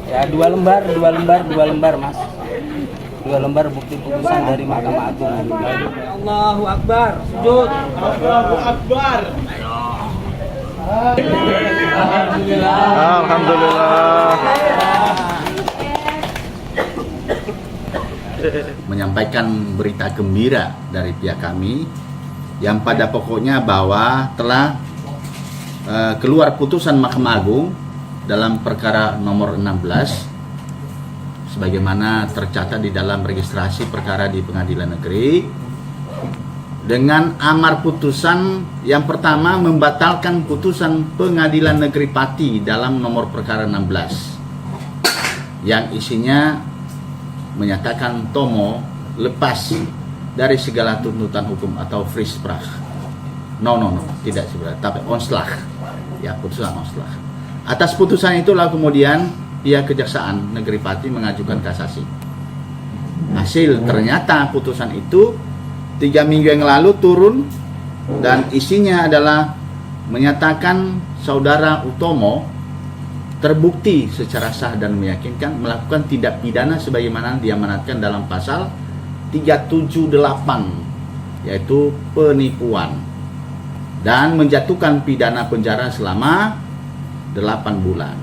Ya, dua lembar Mas. 2 lembar bukti putusan dari Mahkamah Agung. Allahu Akbar. Sujud. Allahu Akbar. Alhamdulillah. Menyampaikan berita gembira dari pihak kami yang pada pokoknya bahwa telah keluar putusan Mahkamah Agung dalam perkara nomor 16 sebagaimana tercatat di dalam registrasi perkara di Pengadilan Negeri dengan amar putusan yang pertama membatalkan putusan Pengadilan Negeri Pati dalam nomor perkara 16 yang isinya menyatakan Tomo lepas dari segala tuntutan hukum atau frisprach. No, tidak sebenarnya, tapi onslach. Ya, putusan onslach. Atas putusan itulah kemudian pihak Kejaksaan Negeri Pati mengajukan kasasi. Hasil ternyata putusan itu 3 minggu yang lalu turun dan isinya adalah menyatakan saudara Utomo terbukti secara sah dan meyakinkan melakukan tindak pidana sebagaimana diamanatkan dalam pasal 378 yaitu penipuan dan menjatuhkan pidana penjara selama 8 bulan.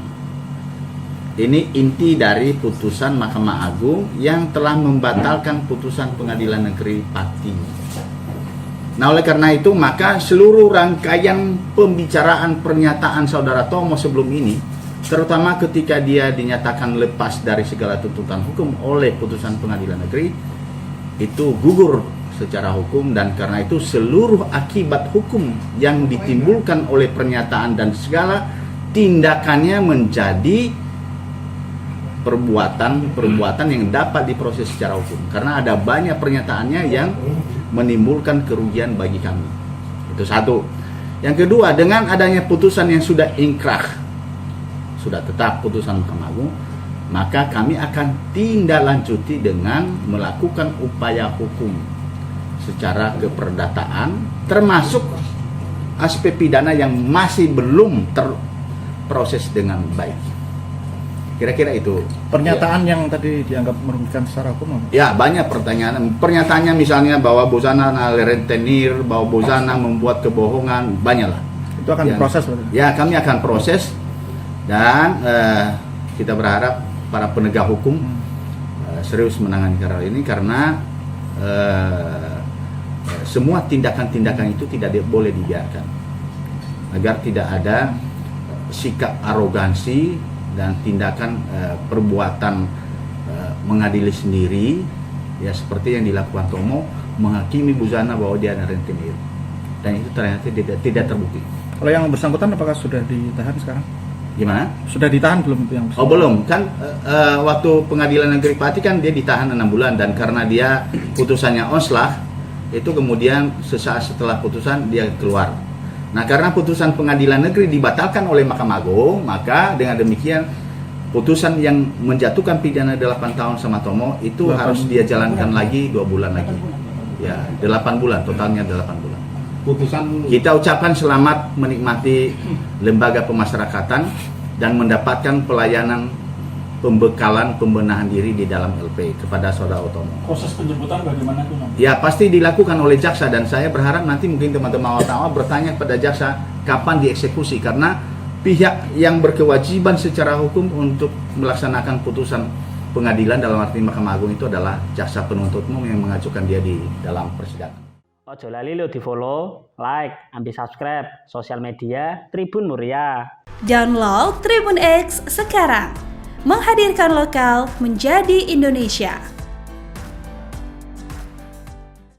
Ini inti dari putusan Mahkamah Agung yang telah membatalkan putusan Pengadilan Negeri Pati. Nah, oleh karena itu maka seluruh rangkaian pembicaraan pernyataan saudara Tomo sebelum ini, terutama ketika dia dinyatakan lepas dari segala tuntutan hukum oleh putusan Pengadilan Negeri, itu gugur secara hukum, dan karena itu seluruh akibat hukum yang ditimbulkan oleh pernyataan dan segala tindakannya menjadi perbuatan yang dapat diproses secara hukum, karena ada banyak pernyataannya yang menimbulkan kerugian bagi kami. Itu satu. Yang kedua, dengan adanya putusan yang sudah inkrah, sudah tetap putusan Mahkamah Agung, maka kami akan tindak lanjuti dengan melakukan upaya hukum secara keperdataan, termasuk aspek pidana yang masih belum terproses dengan baik. Kira-kira itu. Pernyataan yang tadi dianggap merugikan secara hukum. Ya, banyak pernyataannya misalnya bahwa Bozana rentenir, bahwa Bozana membuat kebohongan, banyak lah. Itu akan diproses. Ya, kami akan proses, dan kita berharap para penegak hukum serius menangani perkara ini, karena semua tindakan-tindakan itu tidak boleh dibiarkan, agar tidak ada sikap arogansi dan tindakan perbuatan mengadili sendiri, ya seperti yang dilakukan Tomo, menghakimi Buzana bahwa dia ada rentenir, dan itu ternyata tidak terbukti. Kalau yang bersangkutan apakah sudah ditahan sekarang? Gimana? Sudah ditahan belum itu yang bersangkutan? Oh belum, kan waktu Pengadilan Negeri Pati kan dia ditahan 6 bulan, dan karena dia putusannya onslach, itu kemudian sesaat setelah putusan dia keluar. Nah, karena putusan Pengadilan Negeri dibatalkan oleh Mahkamah Agung, maka dengan demikian putusan yang menjatuhkan pidana 8 tahun sama Tomo itu harus dia jalankan lagi 2 bulan lagi. Ya, 8 bulan, totalnya 8 bulan. Kita ucapkan selamat menikmati lembaga pemasyarakatan dan mendapatkan pelayanan pembekalan pembenahan diri di dalam LP kepada saudara Utomo. Proses penjemputan bagaimana tuh? Ya, pasti dilakukan oleh jaksa, dan saya berharap nanti mungkin teman-teman wartawan bertanya kepada jaksa kapan dieksekusi, karena pihak yang berkewajiban secara hukum untuk melaksanakan putusan pengadilan dalam arti Mahkamah Agung itu adalah jaksa penuntut umum yang mengajukan dia di dalam persidangan. Ojo lali lo di follow, like, ambil subscribe sosial media Tribun Muria. Download Tribun X sekarang. Menghadirkan lokal menjadi Indonesia.